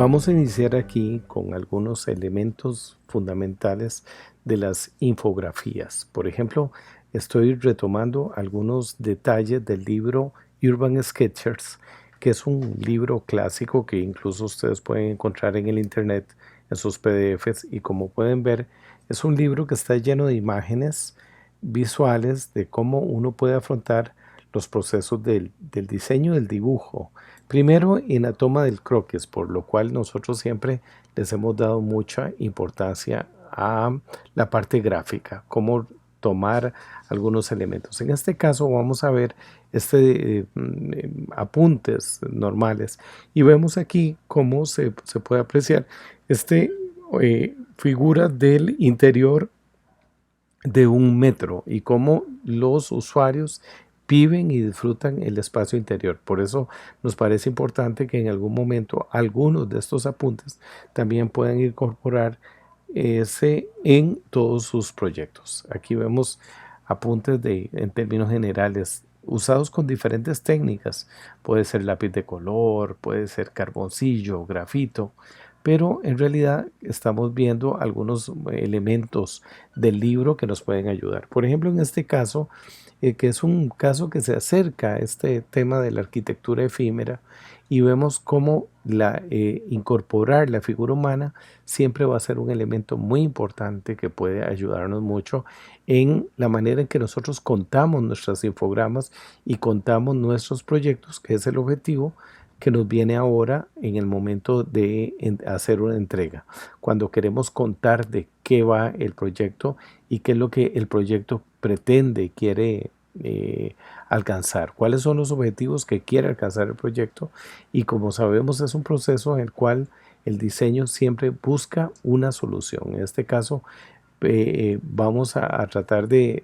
Vamos a iniciar aquí con algunos elementos fundamentales de las infografías. Por ejemplo, estoy retomando algunos detalles del libro Urban Sketchers, que es un libro clásico que incluso ustedes pueden encontrar en el internet en sus PDFs, y como pueden ver es un libro que está lleno de imágenes visuales de cómo uno puede afrontar los procesos del diseño del dibujo. Primero en la toma del croquis, por lo cual nosotros siempre les hemos dado mucha importancia a la parte gráfica, cómo tomar algunos elementos. En este caso vamos a ver apuntes normales, y vemos aquí cómo se puede apreciar figura del interior de un metro y cómo los usuarios viven y disfrutan el espacio interior. Por eso nos parece importante que en algún momento algunos de estos apuntes también puedan incorporar ese en todos sus proyectos. Aquí vemos apuntes en términos generales usados con diferentes técnicas. Puede ser lápiz de color, puede ser carboncillo, grafito, pero en realidad estamos viendo algunos elementos del libro que nos pueden ayudar. Por ejemplo, en este caso, que es un caso que se acerca a este tema de la arquitectura efímera, y vemos cómo incorporar la figura humana siempre va a ser un elemento muy importante que puede ayudarnos mucho en la manera en que nosotros contamos nuestros infogramas y contamos nuestros proyectos, que es el objetivo que nos viene ahora en el momento de hacer una entrega, cuando queremos contar de qué va el proyecto y qué es lo que el proyecto pretende y quiere alcanzar, cuáles son los objetivos que quiere alcanzar el proyecto. Y como sabemos, es un proceso en el cual el diseño siempre busca una solución. En este caso vamos a tratar de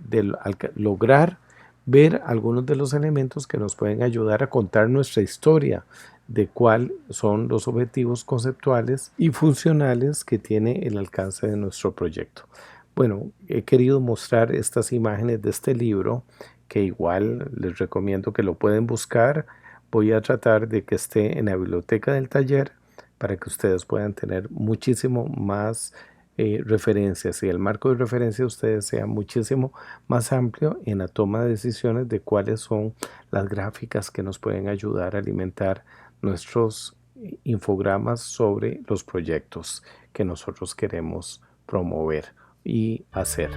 lograr ver algunos de los elementos que nos pueden ayudar a contar nuestra historia de cuáles son los objetivos conceptuales y funcionales que tiene el alcance de nuestro proyecto. Bueno, he querido mostrar estas imágenes de este libro, que igual les recomiendo que lo pueden buscar. Voy a tratar de que esté en la biblioteca del taller para que ustedes puedan tener muchísimo más referencias, y el marco de referencia de ustedes sea muchísimo más amplio en la toma de decisiones de cuáles son las gráficas que nos pueden ayudar a alimentar nuestros infogramas sobre los proyectos que nosotros queremos promover y hacer.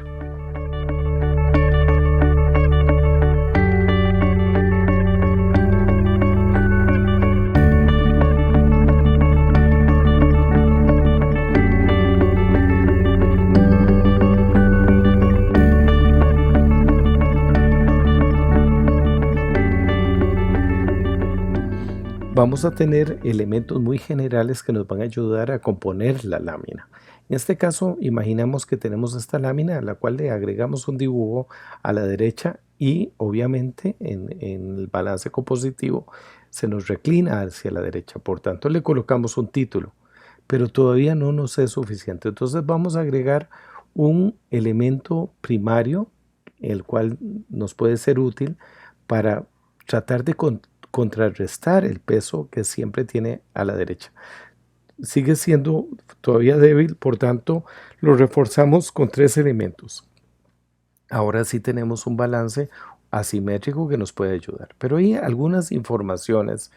Vamos a tener elementos muy generales que nos van a ayudar a componer la lámina. En este caso, imaginamos que tenemos esta lámina a la cual le agregamos un dibujo a la derecha, y obviamente en el balance compositivo se nos reclina hacia la derecha. Por tanto, le colocamos un título, pero todavía no nos es suficiente. Entonces vamos a agregar un elemento primario, el cual nos puede ser útil para tratar de contrarrestar el peso que siempre tiene a la derecha. Sigue siendo todavía débil, por tanto lo reforzamos con 3 elementos. Ahora sí tenemos un balance asimétrico que nos puede ayudar, pero hay algunas informaciones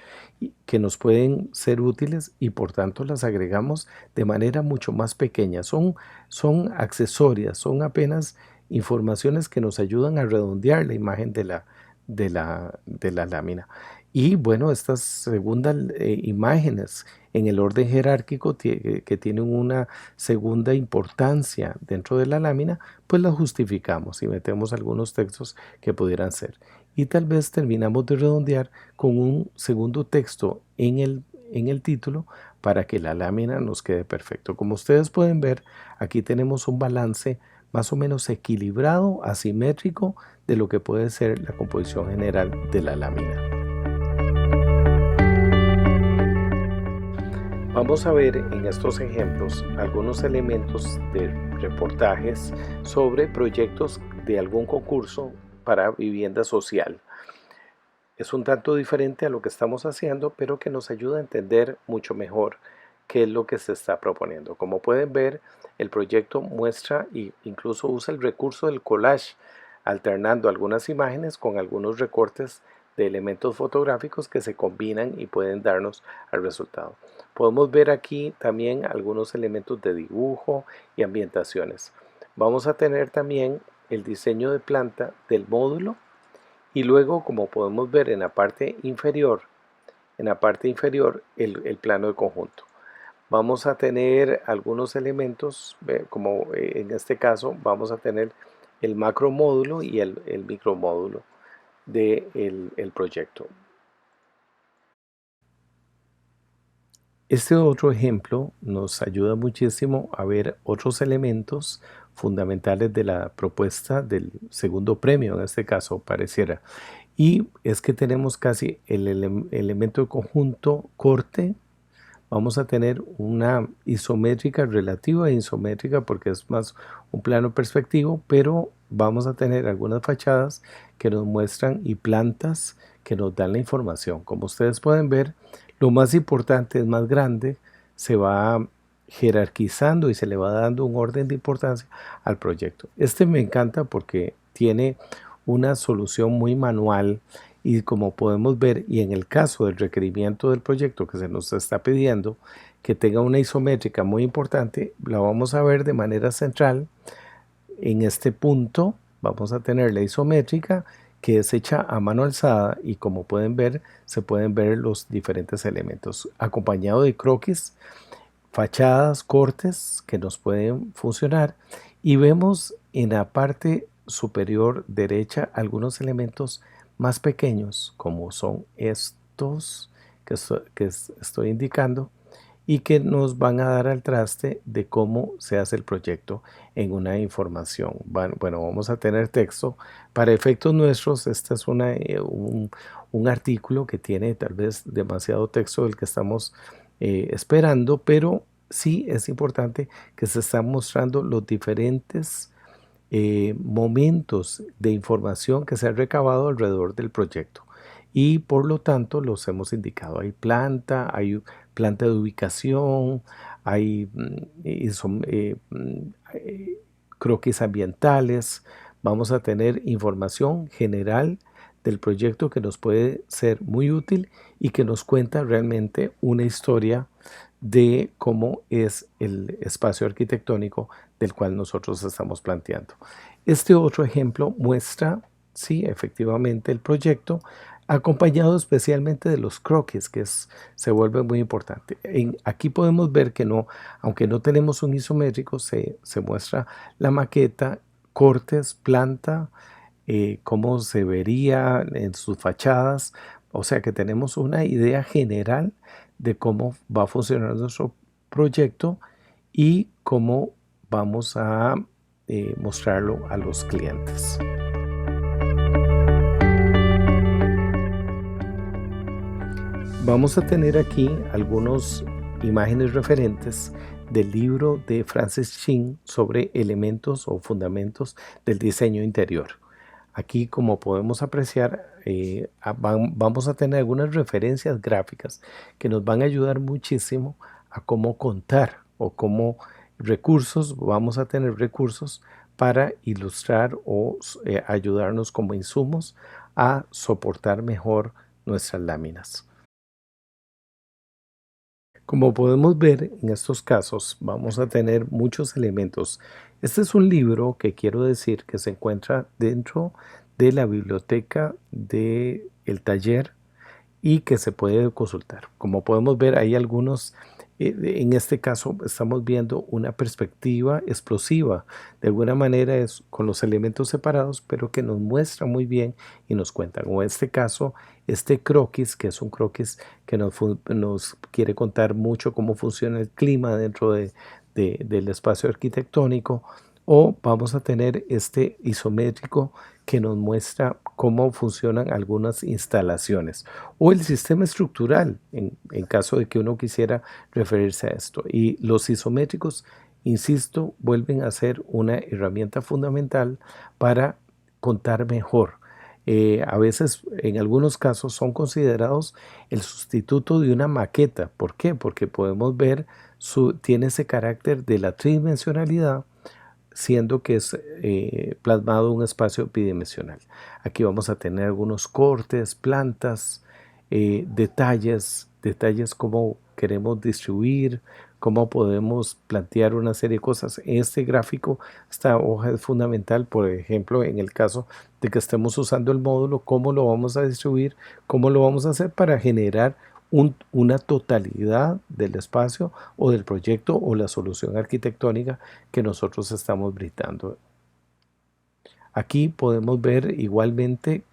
que nos pueden ser útiles y por tanto las agregamos de manera mucho más pequeña. Son accesorias, son apenas informaciones que nos ayudan a redondear la imagen de la lámina. Y bueno, estas segundas imágenes en el orden jerárquico que tienen una segunda importancia dentro de la lámina, pues las justificamos y metemos algunos textos que pudieran ser. Y tal vez terminamos de redondear con un segundo texto en el título para que la lámina nos quede perfecto. Como ustedes pueden ver, aquí tenemos un balance más o menos equilibrado, asimétrico, de lo que puede ser la composición general de la lámina. Vamos a ver en estos ejemplos algunos elementos de reportajes sobre proyectos de algún concurso para vivienda social. Es un tanto diferente a lo que estamos haciendo, pero que nos ayuda a entender mucho mejor qué es lo que se está proponiendo. Como pueden ver, el proyecto muestra e incluso usa el recurso del collage, alternando algunas imágenes con algunos recortes de elementos fotográficos que se combinan y pueden darnos al resultado. Podemos ver aquí también algunos elementos de dibujo y ambientaciones. Vamos a tener también el diseño de planta del módulo y luego, como podemos ver en la parte inferior el plano de conjunto. Vamos a tener algunos elementos, como en este caso vamos a tener el macro módulo y el micro módulo del proyecto. Este otro ejemplo nos ayuda muchísimo a ver otros elementos fundamentales de la propuesta del segundo premio, en este caso pareciera. Y es que tenemos casi el elemento de conjunto corte. Vamos a tener una isométrica relativa e isométrica porque es más un plano perspectivo, pero vamos a tener algunas fachadas que nos muestran y plantas que nos dan la información. Como ustedes pueden ver, lo más importante es más grande, se va jerarquizando y se le va dando un orden de importancia al proyecto. Este me encanta porque tiene una solución muy manual y como podemos ver, y en el caso del requerimiento del proyecto que se nos está pidiendo que tenga una isométrica muy importante, la vamos a ver de manera central. En este punto vamos a tener la isométrica que es hecha a mano alzada y como pueden ver, se pueden ver los diferentes elementos acompañado de croquis, fachadas, cortes que nos pueden funcionar y vemos en la parte superior derecha algunos elementos más pequeños como son estos que estoy indicando y que nos van a dar al traste de cómo se hace el proyecto en una información. Bueno, vamos a tener texto. Para efectos nuestros, este es un artículo que tiene tal vez demasiado texto del que estamos esperando, pero sí es importante que se están mostrando los diferentes momentos de información que se han recabado alrededor del proyecto y por lo tanto los hemos indicado. Hay planta de ubicación, hay croquis ambientales, vamos a tener información general del proyecto que nos puede ser muy útil y que nos cuenta realmente una historia de cómo es el espacio arquitectónico del cual nosotros estamos planteando. Este otro ejemplo muestra, sí, efectivamente el proyecto, acompañado especialmente de los croquis, se vuelve muy importante. Aquí podemos ver que no, aunque no tenemos un isométrico, se muestra la maqueta, cortes, planta, cómo se vería en sus fachadas, o sea que tenemos una idea general de cómo va a funcionar nuestro proyecto y cómo vamos a mostrarlo a los clientes. Vamos a tener aquí algunas imágenes referentes del libro de Francis Chin sobre elementos o fundamentos del diseño interior. Aquí, como podemos apreciar, vamos a tener algunas referencias gráficas que nos van a ayudar muchísimo a cómo contar o cómo vamos a tener recursos para ilustrar o ayudarnos como insumos a soportar mejor nuestras láminas. Como podemos ver en estos casos, vamos a tener muchos elementos. Este es un libro que quiero decir que se encuentra dentro de la biblioteca del taller y que se puede consultar. Como podemos ver, hay algunos, en este caso estamos viendo una perspectiva explosiva. De alguna manera es con los elementos separados, pero que nos muestra muy bien y nos cuentan. O en este caso, este croquis, que es un croquis que nos quiere contar mucho cómo funciona el clima dentro del espacio arquitectónico. O vamos a tener este isométrico que nos muestra cómo funcionan algunas instalaciones o el sistema estructural en caso de que uno quisiera referirse a esto. Y los isométricos, insisto, vuelven a ser una herramienta fundamental para contar mejor. A veces, en algunos casos, son considerados el sustituto de una maqueta. ¿Por qué? Porque podemos ver, tiene ese carácter de la tridimensionalidad, siendo que es plasmado un espacio bidimensional. Aquí vamos a tener algunos cortes, plantas, detalles cómo queremos distribuir, cómo podemos plantear una serie de cosas. En este gráfico, esta hoja es fundamental, por ejemplo, en el caso de que estemos usando el módulo, cómo lo vamos a distribuir, cómo lo vamos a hacer para generar una totalidad del espacio o del proyecto o la solución arquitectónica que nosotros estamos brindando. Aquí podemos ver igualmente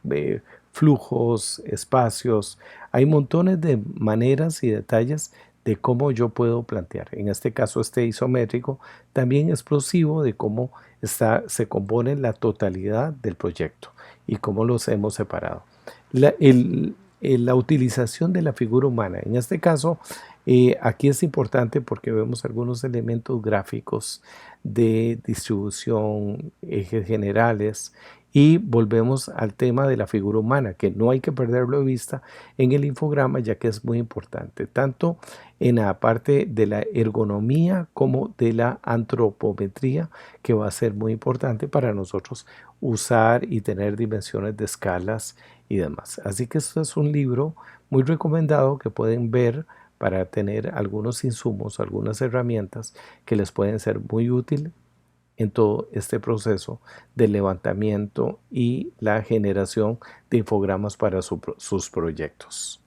flujos, espacios. Hay montones de maneras y detalles de cómo yo puedo plantear. En este caso, este isométrico también es explosivo de cómo se compone la totalidad del proyecto y cómo los hemos separado. La utilización de la figura humana. En este caso, aquí es importante porque vemos algunos elementos gráficos de distribución, ejes generales, y volvemos al tema de la figura humana, que no hay que perderlo de vista en el infograma, ya que es muy importante, tanto en la parte de la ergonomía como de la antropometría, que va a ser muy importante para nosotros usar y tener dimensiones de escalas y demás. Así que esto es un libro muy recomendado que pueden ver para tener algunos insumos, algunas herramientas que les pueden ser muy útiles en todo este proceso de levantamiento y la generación de infogramas para sus proyectos.